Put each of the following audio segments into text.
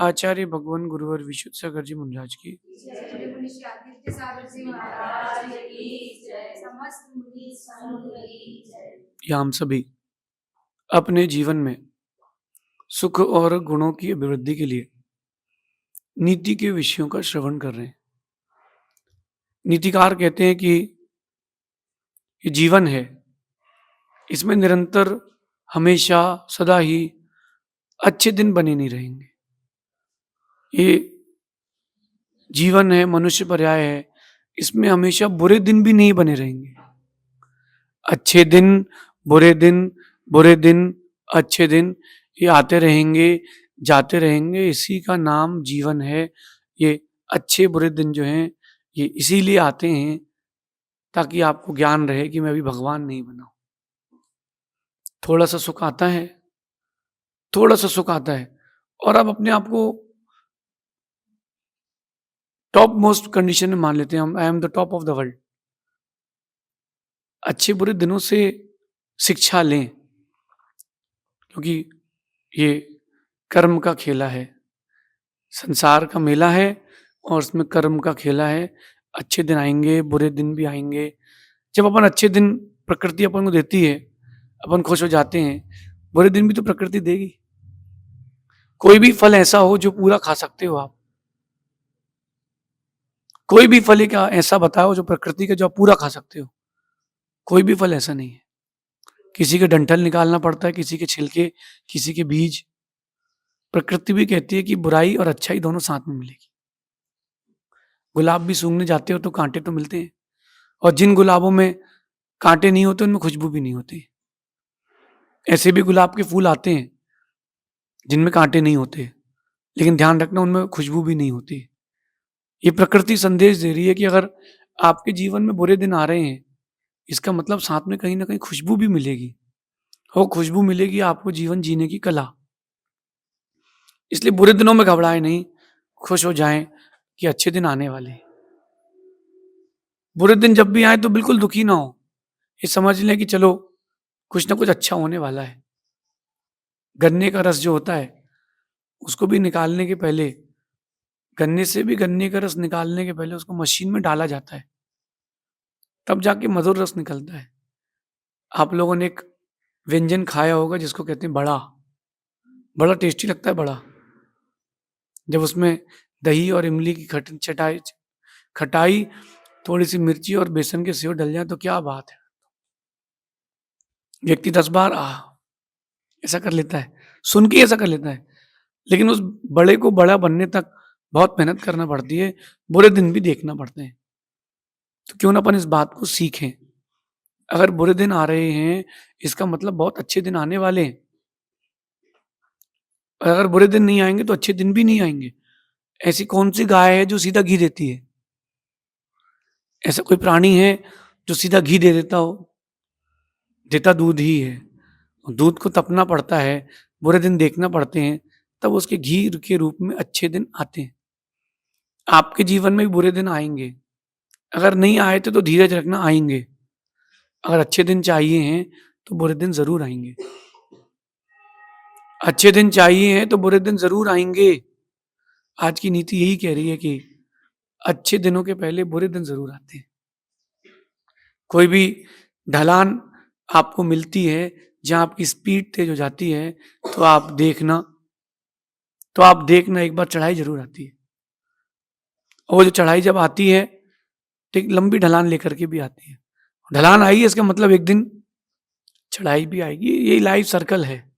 आचार्य भगवान गुरुवर विशुद्ध सागर जी महाराज की या हम सभी अपने जीवन में सुख और गुणों की अभिवृद्धि के लिए नीति के विषयों का श्रवण कर रहे हैं। नीतिकार कहते हैं कि ये जीवन है, इसमें निरंतर हमेशा सदा ही अच्छे दिन बने नहीं रहेंगे। ये जीवन है, मनुष्य पर्याय है, इसमें हमेशा बुरे दिन भी नहीं बने रहेंगे। अच्छे दिन, बुरे दिन, बुरे दिन, अच्छे दिन, ये आते रहेंगे, जाते रहेंगे। इसी का नाम जीवन है। ये अच्छे बुरे दिन जो हैं, ये इसीलिए आते हैं ताकि आपको ज्ञान रहे कि मैं अभी भगवान नहीं बना हूं। थोड़ा सा सुख आता है, थोड़ा सा सुख आता है और आप अपने आप को टॉप मोस्ट कंडीशन में मान लेते हैं, हम I am the top of the world. अच्छे बुरे दिनों से शिक्षा लें, क्योंकि ये कर्म का खेला है, संसार का मेला है और उसमें कर्म का खेला है। अच्छे दिन आएंगे, बुरे दिन भी आएंगे। जब अपन अच्छे दिन प्रकृति अपन को देती है, अपन खुश हो जाते हैं। बुरे दिन भी तो प्रकृति देगी। कोई भी फल ऐसा हो जो पूरा खा सकते हो आप, कोई भी फल एक ऐसा बताओ जो प्रकृति का जो आप पूरा खा सकते हो। कोई भी फल ऐसा नहीं है। किसी के डंठल निकालना पड़ता है, किसी के छिलके, किसी के बीज। प्रकृति भी कहती है कि बुराई और अच्छाई दोनों साथ में मिलेगी। गुलाब भी सूंघने जाते हो तो कांटे तो मिलते हैं, और जिन गुलाबों में कांटे नहीं होते उनमें खुशबू भी नहीं होती। ऐसे भी गुलाब के फूल आते हैं जिनमें कांटे नहीं होते, लेकिन ध्यान रखना उनमें खुशबू भी नहीं होती। ये प्रकृति संदेश दे रही है कि अगर आपके जीवन में बुरे दिन आ रहे हैं, इसका मतलब साथ में कहीं ना कहीं खुशबू भी मिलेगी। वो खुशबू मिलेगी आपको जीवन जीने की कला। इसलिए बुरे दिनों में घबराए नहीं, खुश हो जाएं कि अच्छे दिन आने वाले हैं। बुरे दिन जब भी आए तो बिल्कुल दुखी ना हो, ये समझ लें कि चलो कुछ ना कुछ अच्छा होने वाला है। गन्ने का रस जो होता है, उसको भी निकालने के पहले, गन्ने से भी गन्ने का रस निकालने के पहले उसको मशीन में डाला जाता है, तब जाके मधुर रस निकलता है। आप लोगों ने एक व्यंजन खाया होगा जिसको कहते हैं बड़ा। बड़ा टेस्टी लगता है बड़ा। जब उसमें दही और इमली की खटाई, थोड़ी सी मिर्ची और बेसन के सेव डल जाए तो क्या बात है। व्यक्ति 10 बार ऐसा कर लेता है, सुन के ऐसा कर लेता है, लेकिन उस बड़े को बड़ा बनने तक बहुत मेहनत करना पड़ती है, बुरे दिन भी देखना पड़ते हैं। तो क्यों ना अपन इस बात को सीखें। अगर बुरे दिन आ रहे हैं, इसका मतलब बहुत अच्छे दिन आने वाले हैं। और अगर बुरे दिन नहीं आएंगे तो अच्छे दिन भी नहीं आएंगे। ऐसी कौन सी गाय है जो सीधा घी देती है? ऐसा कोई प्राणी है जो सीधा घी दे देता हो? देता दूध ही है। दूध को तपना पड़ता है, बुरे दिन देखना पड़ते हैं, तब उसके घी के रूप में अच्छे दिन आते हैं। आपके जीवन में भी बुरे दिन आएंगे। अगर नहीं आए थे तो धीरज रखना, आएंगे। अगर अच्छे दिन चाहिए हैं तो बुरे दिन जरूर आएंगे। अच्छे दिन चाहिए हैं तो बुरे दिन जरूर आएंगे। आज की नीति यही कह रही है कि अच्छे दिनों के पहले बुरे दिन जरूर आते हैं। कोई भी ढलान आपको मिलती है जहां आपकी स्पीड तेज हो जाती है, तो आप देखना एक बार चढ़ाई जरूर आती है। और वो जो चढ़ाई जब आती है तो एक लंबी ढलान लेकर के भी आती है। ढलान आई है, इसका मतलब एक दिन चढ़ाई भी आएगी। यही लाइफ सर्कल है।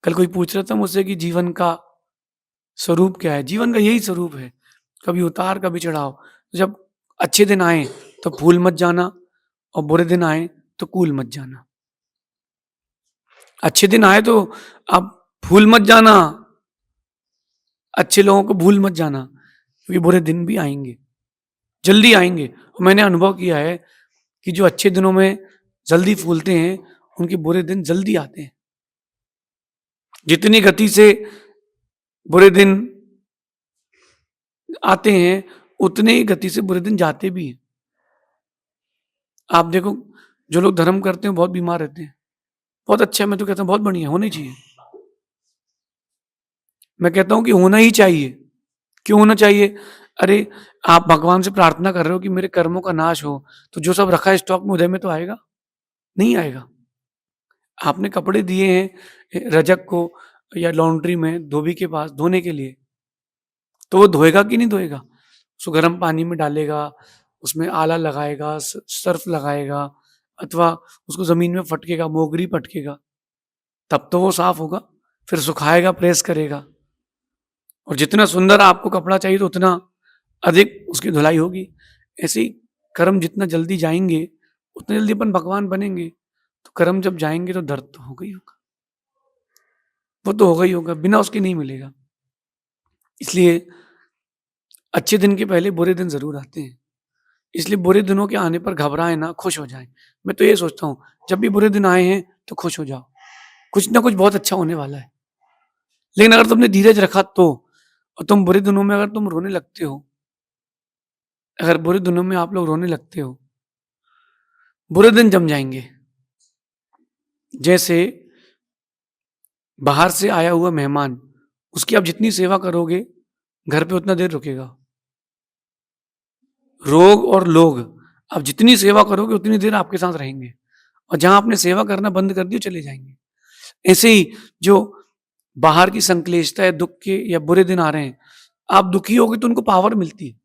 कल कोई पूछ रहा था मुझसे कि जीवन का स्वरूप क्या है। जीवन का यही स्वरूप है, कभी उतार कभी चढ़ाव। जब अच्छे दिन आए तो भूल मत जाना, और बुरे दिन आए तो कूल मत जाना। अच्छे दिन आए तो आप भूल मत जाना, अच्छे लोगों को भूल मत जाना, क्योंकि बुरे दिन भी आएंगे, जल्दी आएंगे। मैंने अनुभव किया है कि जो अच्छे दिनों में जल्दी फूलते हैं, उनके बुरे दिन जल्दी आते हैं। जितनी गति से बुरे दिन आते हैं, उतने ही गति से बुरे दिन जाते भी हैं। आप देखो, जो लोग धर्म करते हैं बहुत बीमार रहते हैं। बहुत अच्छा है, मैं तो कहता हूं बहुत बढ़िया होने चाहिए। मैं कहता हूँ कि होना ही चाहिए। क्यों होना चाहिए? अरे, आप भगवान से प्रार्थना कर रहे हो कि मेरे कर्मों का नाश हो, तो जो सब रखा है स्टॉक में उदय में तो आएगा? नहीं आएगा। आपने कपड़े दिए हैं रजक को या लॉन्ड्री में धोबी के पास धोने के लिए, तो वो धोएगा कि नहीं धोएगा? उसको गर्म पानी में डालेगा, उसमें आला लगाएगा, सर्फ लगाएगा अथवा उसको ज़मीन में फटकेगा, मोगरी पटकेगा, तब तो वो साफ होगा। फिर सुखाएगा, प्रेस करेगा और जितना सुंदर आपको कपड़ा चाहिए तो उतना अधिक उसकी धुलाई होगी। ऐसे ही कर्म जितना जल्दी जाएँगे, उतने जल्दी अपन भगवान बनेंगे। तो कर्म जब जाएँगे तो दर्द तो होगा ही होगा। वो तो होगा ही होगा, बिना उसके नहीं मिलेगा। इसलिए अच्छे दिन के पहले बुरे दिन ज़रूर आते हैं। इसलिए बुरे दिनों के आने पर घबराएँ ना, खुश हो जाएँ। मैं तो ये सोचता हूँ, जब भी बुरे दिन आए हैं तो खुश हो जाओ। कुछ ना कुछ बहुत अच्छा होने वाला है। लेकिन अगर तुमने धीरज रखा तो, और तुम बुरे दिनों में अगर तुम रोने लगते हो, अगर बुरे दिनों में आप लोग रोने लगते हो, बुरे दिन जम जाएँगे। जैसे बाहर से आया हुआ मेहमान, उसकी आप जितनी सेवा करोगे, घर पे उतना देर रुकेगा। रोग और लोग, आप जितनी सेवा करोगे उतनी देर आपके साथ रहेंगे और जहाँ आपने सेवा करना बंद कर दी, चले जाएँगे। ऐसे ही जो बाहर की संक्लिष्टता है, दुःख के या बुरे दिन आ रहे हैं, आप दुखी होगे तो उनको पावर मिलती है।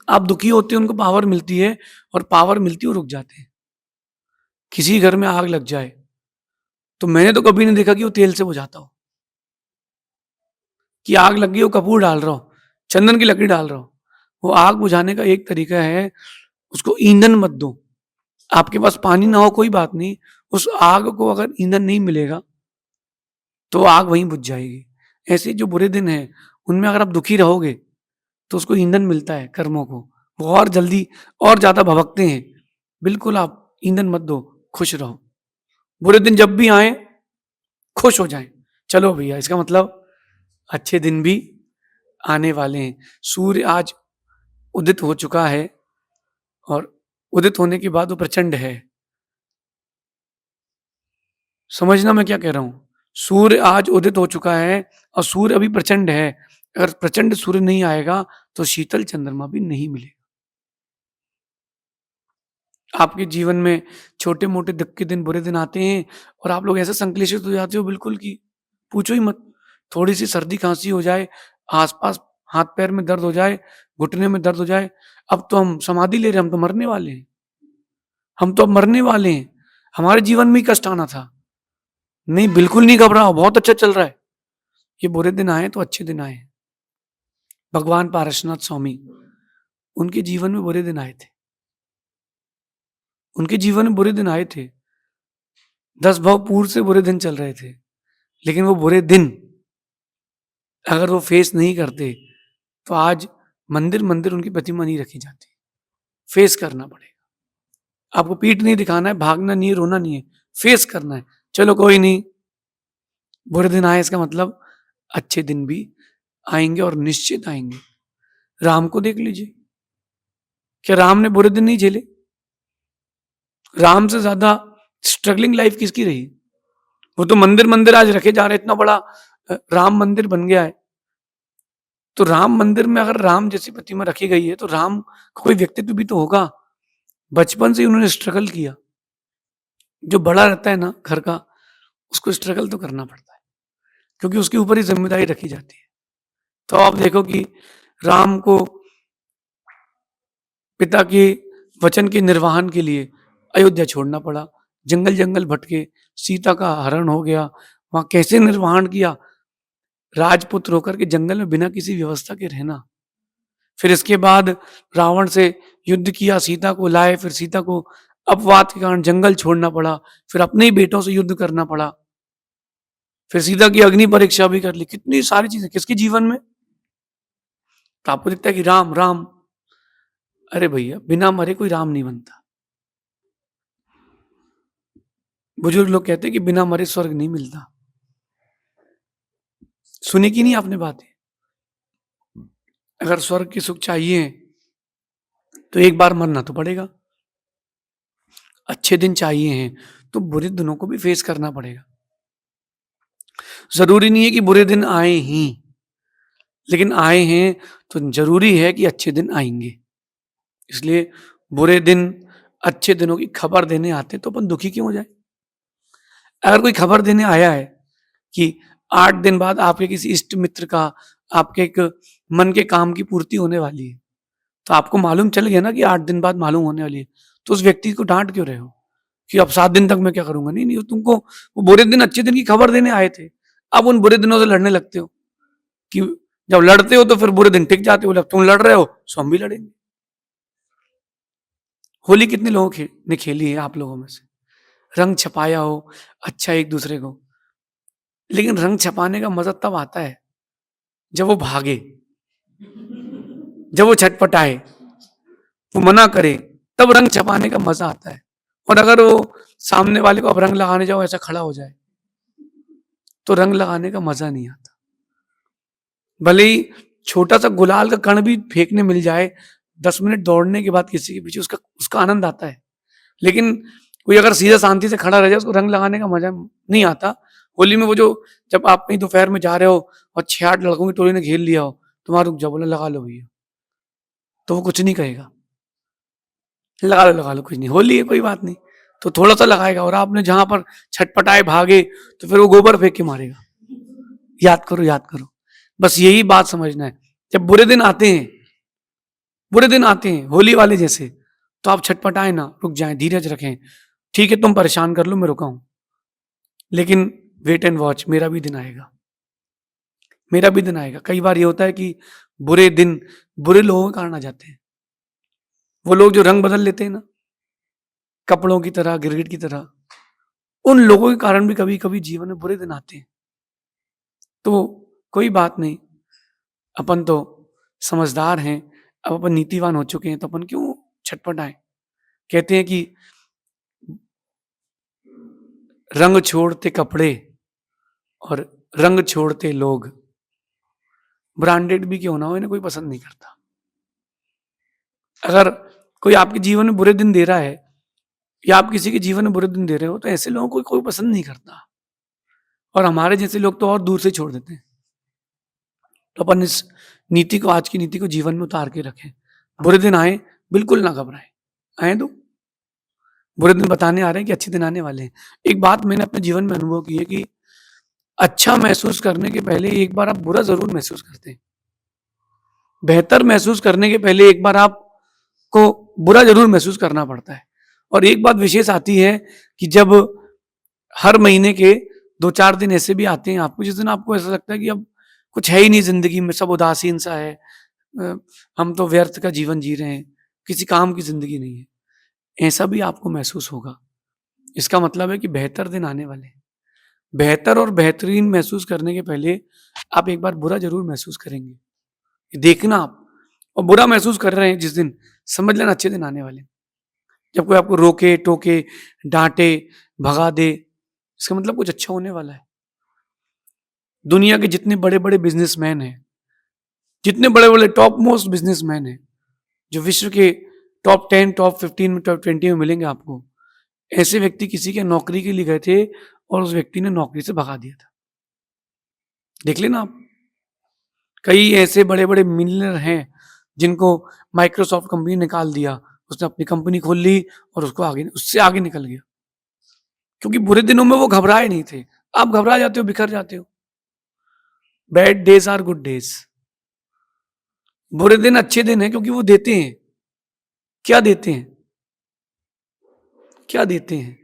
आप दुखी होते हो, उनको पावर मिलती है और पावर मिलती है वो रुक जाते हैं। किसी घर में आग लग जाए, तो मैंने तो कभी नहीं देखा कि वो तेल से बुझाता हो। कि आग लग गई, वो कपूर डाल रहा हो, चंदन की लकड़ी डाल रहा हो। वो आग बुझाने का एक तरीका है, उसको ईंधन मत दो। आपके पास पानी ना हो कोई बात नहीं, उस आग को अगर ईंधन नहीं मिलेगा, तो आग वहीं बुझ जाएगी। ऐसे जो बुरे दिन हैं, उनमें अगर आप दुखी रहोगे, तो उसको ईंधन मिलता है कर्मों को। वो और जल्दी और ज़्यादा भभकते हैं। बिल्कुल आप ईंधन मत दो, खुश रहो। बुरे दिन जब भी आएँ, खुश हो जाएँ। चलो भैया, इसका मतलब अच्छे दिन भी आने वाले हैं। सूर्य आज उदित हो चुका है और उदित होने के बाद वो प्रचंड है। समझना मैं क्या कह रहा हूँ? सूर्य आज उदित हो चुका है और सूर्य अभी प्रचंड है। अगर प्रचंड सूर्य नहीं आएगा, तो शीतल चंद्रमा भी नहीं मिलेगा। आपके जीवन में छोटे-मोटे दुःख के दिन, बुरे दिन आते हैं और आप लोग ऐसे संक्लेशित हो जाते हो बिल्कुल कि पूछो ही मत। थोड़ी-सी सर्दी-खाँसी हो जाए, आस-पास हाथ-पैर में दर्द हो जाए, घुटने में दर्द हो जाए, अब तो हम समाधि ले रहे हैं, हम तो मरने वाले हैं। हम तो अब मरने वाले हैं। हमारे जीवन में ही कष्ट आना था। नहीं, बिल्कुल नहीं घबराओ, बहुत अच्छा चल रहा है। ये बुरे दिन आए तो अच्छे दिन आए। भगवान पारसनाथ स्वामी, उनके जीवन में बुरे दिन आए थे। उनके जीवन में बुरे दिन आए थे। 10 भव पूर्व से बुरे दिन चल रहे थे। लेकिन वो बुरे दिन अगर वो फेस नहीं करते, तो आज मंदिर-मंदिर उनकी प्रतिमा नहीं रखी जाती। फेस करना पड़ेगा। आपको पीठ नहीं दिखाना है, भागना नहीं है, रोना नहीं है, फेस करना है। चलो कोई नहीं, बुरे दिन आए इसका मतलब अच्छे दिन भी आएँगे और निश्चित आएँगे। राम को देख लीजिए। क्या राम ने बुरे दिन नहीं झेले? राम से ज़्यादा स्ट्रगलिंग लाइफ किसकी रही? वो तो मंदिर-मंदिर आज रखे जा रहे हैं, इतना बड़ा राम मंदिर बन गया है। तो राम मंदिर में अगर राम जैसी प्रतिमा रखी गई है, तो राम का कोई व्यक्तित्व भी तो होगा। बचपन से ही उन्होंने स्ट्रगल किया। जो बड़ा रहता है ना घर का, उसको स्ट्रगल तो करना पड़ता है, क्योंकि उसके ऊपर ही ज़िम्मेदारी रखी जाती है। तो आप देखो कि राम को पिता के वचन के निर्वहन के लिए अयोध्या छोड़ना पड़ा। जंगल-जंगल भटके, सीता का हरण हो गया, वहाँ कैसे निर्वहन किया? राजपुत्र होकर के जंगल में बिना किसी व्यवस्था के रहना। फिर इसके बाद रावण से युद्ध किया, सीता को लाए, फिर सीता को अपवाद के कारण जंगल छोड़ना पड़ा, फिर अपने ही बेटों से युद्ध करना पड़ा। फिर सीता की अग्नि परीक्षा भी कर ली। कितनी सारी चीज़ें किसके जीवन में? तो आपको दिखता है कि राम, राम। अरे भैया, बिना मरे कोई राम नहीं बनता। बुजुर्ग लोग कहते हैं कि बिना मरे स्वर्ग नहीं मिलता। सुनी कि नहीं आपने बातें? अगर स्वर्ग के सुख चाहिए, तो एक बार मरना तो पड़ेगा। अच्छे दिन चाहिए हैं, तो बुरे दिनों को भी फेस करना पड़ेगा। जरूरी नहीं है कि बुरे दिन आए ही, लेकिन आए हैं तो जरूरी है कि अच्छे दिन आएंगे। इसलिए बुरे दिन अच्छे दिनों की खबर देने आते तो अपन दुखी क्यों हो जाए। अगर कोई खबर देने आया है कि 8 दिन बाद आपके किसी इष्ट मित्र का, आपके एक मन के काम की पूर्ति होने वाली है, तो आपको मालूम चल गया ना कि 8 दिन बाद मालूम होने वाली है, तो उस व्यक्ति को डांट क्यों रहे हो कि अब 7 दिन तक मैं क्या करूंगा। नहीं नहीं, वो तुमको वो बुरे दिन अच्छे दिन की खबर देने आए थे। अब उन बुरे दिनों से लड़ने लगते हो कि जब लड़ते हो तो फिर बुरे दिन टिक जाते हो। जब तुम लड़ रहे हो तो हम भी लड़ेंगे। होली कितने लोगों ने खेली है आप लोगों में से, रंग छपाया हो अच्छा एक दूसरे को, लेकिन रंग छपाने का मजा तब आता है जब वो भागे, जब वो छटपटाए, वो मना करे, तब रंग छपाने का मजा आता है। और अगर वो सामने वाले को अब रंग लगाने जाओ ऐसा खड़ा हो जाए तो रंग लगाने का मजा नहीं आता। भले ही छोटा सा गुलाल का कण भी फेंकने मिल जाए 10 मिनट दौड़ने के बाद किसी के पीछे, उसका उसका आनंद आता है। लेकिन कोई अगर सीधा शांति से खड़ा रह जाए उसको रंग लगाने का मजा नहीं आता। होली में वो जो, जब आप कहीं दोपहर में जा रहे हो और 6-8 लड़कों की टोली ने घेर लिया हो, तुम्हारा रुक जाओ, बोले लगा लो भैया, तो वो कुछ नहीं कहेगा, लगा लो कुछ नहीं, होली है कोई बात नहीं, तो थोड़ा सा लगाएगा। और आपने जहां पर छटपटाए भागे तो फिर वो गोबर फेंक के मारेगा। याद करो, याद करो, बस यही बात समझना है। जब बुरे दिन आते हैं, बुरे दिन आते हैं होली वाले जैसे, तो आप छटपटाए ना, रुक जाएं, धीरज रखें। ठीक है तुम परेशान कर लो, मैं रुका हूं, लेकिन वेट एंड वॉच, मेरा भी दिन आएगा, मेरा भी दिन आएगा। कई बार ये होता है कि बुरे दिन बुरे लोगों के कारण आ जाते हैं। वो लोग जो रंग बदल लेते हैं ना, कपड़ों की तरह, गिरगिट की तरह, उन लोगों के कारण भी कभी कभी जीवन में बुरे दिन आते हैं। तो कोई बात नहीं, अपन तो समझदार हैं, अब अपन नीतिवान हो चुके हैं, तो अपन क्यों छटपटाएं। कहते हैं कि रंग छोड़ते कपड़े और रंग छोड़ते लोग, ब्रांडेड भी क्यों ना हो, इन्हें कोई पसंद नहीं करता। अगर कोई आपके जीवन में बुरे दिन दे रहा है या आप किसी के जीवन में बुरे दिन दे रहे हो, तो ऐसे लोगों को कोई पसंद नहीं करता, और हमारे जैसे लोग तो और दूर से छोड़ देते हैं। तो अपन इस नीति को, आज की नीति को जीवन में उतार के रखें। बुरे दिन आए बिल्कुल ना घबराएं, आए तो बुरे दिन बताने आ रहे हैं कि अच्छे दिन आने वाले हैं। एक बात मैंने अपने जीवन में अनुभव की है कि अच्छा महसूस करने के पहले एक बार आप बुरा जरूर महसूस करते हैं। बेहतर महसूस करने के पहले एक बार आपको बुरा जरूर महसूस करना पड़ता है। और एक बात विशेष आती है कि जब हर महीने के 2-4 दिन ऐसे भी आते हैं आपको, जिस दिन आपको ऐसा लगता है कि अब कुछ है ही नहीं जिंदगी में, सब उदासीन सा है, हम तो व्यर्थ का जीवन जी रहे हैं, किसी काम की जिंदगी नहीं है, ऐसा भी आपको महसूस होगा। इसका मतलब है कि बेहतर दिन आने वाले हैं। बेहतर और बेहतरीन महसूस करने के पहले आप एक बार बुरा जरूर महसूस करेंगे। देखना आप, और बुरा महसूस कर रहे हैं जिस दिन, समझ लेना अच्छे दिन आने वाले हैं। जब कोई आपको रोके टोके, डांटे, भगा दे, इसका मतलब कुछ अच्छा होने वाला है। दुनिया के जितने बड़े बड़े बिजनेसमैन हैं, जितने बड़े बड़े टॉप मोस्ट बिजनेसमैन हैं, जो विश्व के टॉप 10, टॉप 15 में, टॉप 20 में मिलेंगे आपको, ऐसे व्यक्ति किसी के नौकरी के लिए गए थे और उस व्यक्ति ने नौकरी से भगा दिया था। देख लेना आप, कई ऐसे बड़े बड़े मिलियनर हैं जिनको माइक्रोसॉफ्ट कंपनी निकाल दिया, उसने अपनी कंपनी खोल ली और उसको आगे, उससे आगे निकल गया, क्योंकि बुरे दिनों में वो घबराए नहीं थे। आप घबरा जाते हो, बिखर जाते हो। Bad days are good days, बुरे दिन अच्छे दिन हैं, क्योंकि वो देते हैं। क्या देते हैं, क्या देते हैं?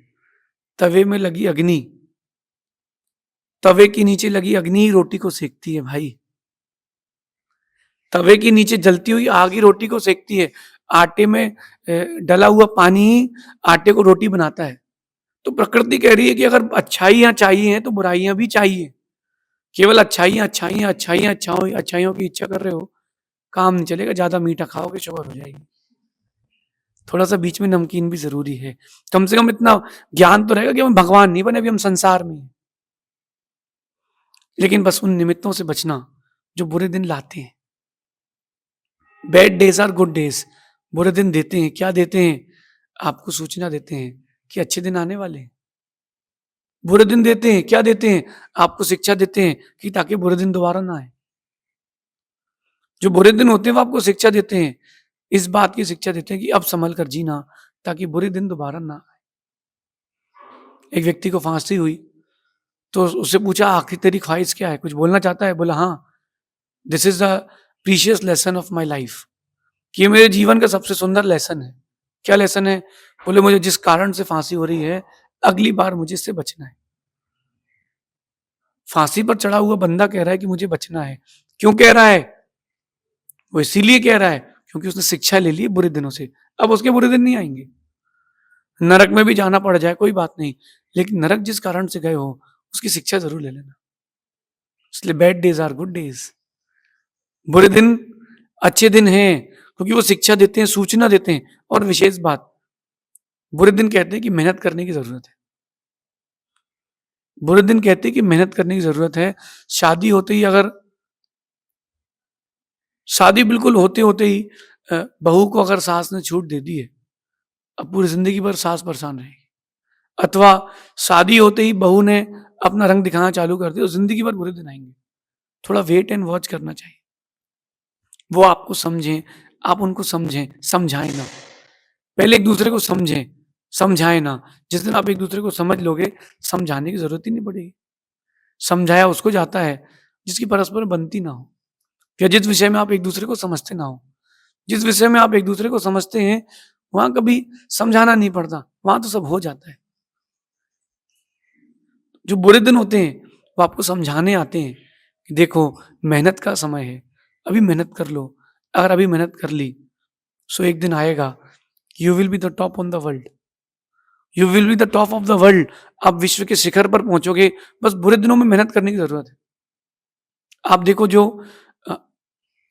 तवे में लगी अग्नि, तवे के नीचे लगी अग्नि ही रोटी को सेकती है भाई। तवे के नीचे जलती हुई आग ही रोटी को सेकती है। आटे में डला हुआ पानी ही आटे को रोटी बनाता है। तो प्रकृति कह रही है कि अगर अच्छाइयां चाहिए हैं तो बुराइयां भी चाहिए। केवल अच्छाइयां अच्छाइयां अच्छाइयां अच्छाइयों की इच्छा कर रहे हो, काम नहीं चलेगा। ज्यादा मीठा खाओगे शुगर हो जाएगी। थोड़ा सा बीच में नमकीन भी जरूरी है। कम से कम इतना ज्ञान तो रहेगा कि हम भगवान नहीं बने, अभी हम संसार में हैं। लेकिन बस उन निमित्तों से बचना जो बुरे दिन लाते हैं। Bad days are good days, बुरे दिन देते हैं। क्या देते हैं? आपको सूचना देते हैं कि अच्छे दिन आने वाले हैं। बुरे दिन देते हैं, क्या देते हैं? आपको शिक्षा देते हैं कि ताकि बुरे दिन दोबारा ना आए। जो बुरे दिन होते हैं वो आपको शिक्षा देते हैं, इस बात की शिक्षा देते हैं कि अब संभल कर जीना ताकि बुरे दिन दोबारा ना आए। एक व्यक्ति को फांसी हुई तो उससे पूछा आखिर तेरी ख्वाहिश क्या है? कुछ बोलना चाहता है? बोला हाँ, this is the precious lesson of my life, कि ये मेरे जीवन का सबसे सुंदर लेसन है। क्या लेसन है? बोले मुझे जिस कारण से फांसी हो रही है, अगली बार मुझे इससे बचना है। फांसी पर चढ़ा हुआ बंदा कह रहा है कि मुझे बचना है। क्यों कह रहा है? वो इसीलिए कह रहा है क्योंकि उसने शिक्षा ले ली बुरे दिनों से। अब उसके बुरे दिन नहीं आएँगे। नरक में भी जाना पड़ जाए कोई बात नहीं, लेकिन नरक जिस कारण से गए हो, उसकी शिक्षा ज़रूर ले लेना। इसलिए bad days are good days. बुरे दिन अच्छे दिन हैं, क्योंकि वो शिक्षा देते हैं, सूचना देते हैं। और विशेष बात, बुरे दिन कहते हैं कि मेहनत करने की ज़रूरत है। बुरे दिन कहते हैं कि मेहनत करने की ज़रूरत है। शादी होते ही अगर शादी बिल्कुल होते-होते ही बहू को अगर सास ने छूट दे दी है, अब पूरी ज़िंदगी भर सास परेशान रहेगी। अथवा शादी होते ही बहू ने अपना रंग दिखाना चालू कर दिया, तो ज़िंदगी भर बुरे दिन आएँगे। थोड़ा वेट एंड वॉच करना चाहिए। वो आपको समझें, आप उनको समझें, समझाएँ ना। पहले एक-दूसरे को समझें, समझाएँ ना। जिस दिन आप एक-दूसरे को समझ लोगे, समझाने की ज़रूरत ही नहीं पड़ेगी। समझाया उसको जाता है, जिसकी परस्पर बनती ना हो, या जिस विषय में आप एक-दूसरे को समझते ना हो। जिस विषय में आप एक-दूसरे को समझते हैं, वहाँ कभी समझाना नहीं पड़ता, वहाँ तो सब हो जाता है। जो बुरे दिन होते हैं, वो आपको समझाने आते हैं कि देखो मेहनत का समय है, अभी मेहनत कर लो। अगर अभी मेहनत कर ली, सो एक दिन आएगा, you will be the top on the world. You will be the top of the world. आप विश्व के शिखर पर पहुँचोगे, बस बुरे दिनों में मेहनत करने की ज़रूरत है। आप देखो जो अ,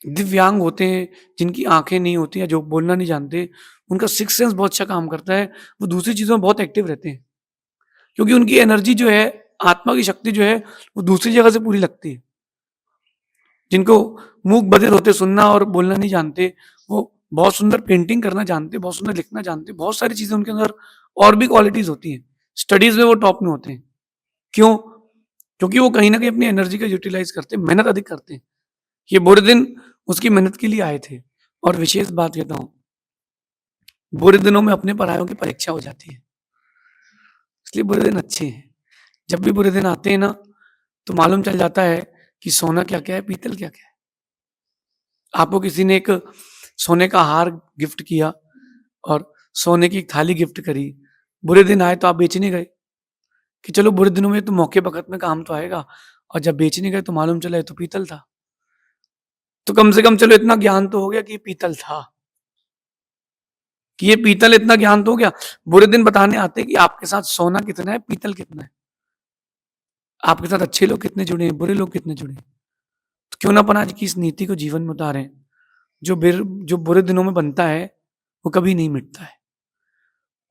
दिव्यांग होते हैं, जिनकी आँखें नहीं होती या जो बोलना नहीं जानते, उनका सिक्स्थ सेंस बहुत अच्छा काम करता है, वो दूसरी चीज़ों में बहुत एक्टिव रहते हैं। क्योंकि उनकी एनर्जी जो है, आत्मा की शक्ति जो है, वो दूसरी जगह से पूरी लगती है। जिनको मूक बधिर होते, सुनना और बोलना नहीं जानते, वो बहुत सुंदर पेंटिंग करना जानते, बहुत सुंदर लिखना जानते, बहुत सारी चीज़ें उनके अंदर और भी क्वालिटीज़ होती हैं। स्टडीज़ में वो टॉप में होते हैं। क्यों? क्योंकि वो कहीं न कहीं अपनी एनर्जी का यूटिलाइज़ करते हैं, मेहनत अधिक करते हैं। ये बुरे दिन उसकी मेहनत के लिए आए थे। और विशेष बात कहता हूँ, बुरे दिनों में अपने परायों की परीक्षा हो जाती है। इसलिए बुरे दिन अच्छे हैं। जब भी बुरे दिन आते हैं ना, तो मालूम चल जाता है कि सोना क्या-क्या है, पीतल क्या-क्या है। आपको किसी ने एक सोने का हार गिफ्ट किया और सोने की एक थाली गिफ्ट करी। बुरे दिन आए तो आप बेचने गए कि चलो बुरे दिनों में तो मौके बखत में काम तो आएगा, और जब बेचने गए तो मालूम चला ये तो पीतल था। तो कम से कम चलो इतना ज्ञान तो हो गया कि ये पीतल था, कि ये पीतल, इतना ज्ञान तो हो गया। बुरे दिन बताने आते हैं कि आपके साथ सोना कितना है, पीतल कितना है। आपके साथ अच्छे लोग कितने जुड़े हैं, बुरे लोग कितने जुड़े हैं। तो क्यों ना अपन आज की इस नीति को जीवन में उतारें। जो बुरे दिनों में बनता है, वो कभी नहीं मिटता है।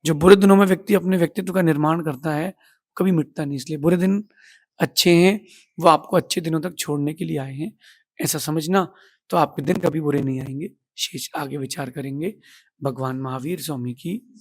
जो बुरे दिनों में व्यक्ति अपने व्यक्तित्व का निर्माण करता है, कभी मिटता नहीं। इसलिए बुरे दिन अच्छे हैं, वो आपको अच्छे दिनों तक छोड़ने के लिए आए हैं, ऐसा समझना, तो आपके दिन कभी बुरे नहीं आएँगे। शेष आगे विचार करेंगे। भगवान महावीर स्वामी की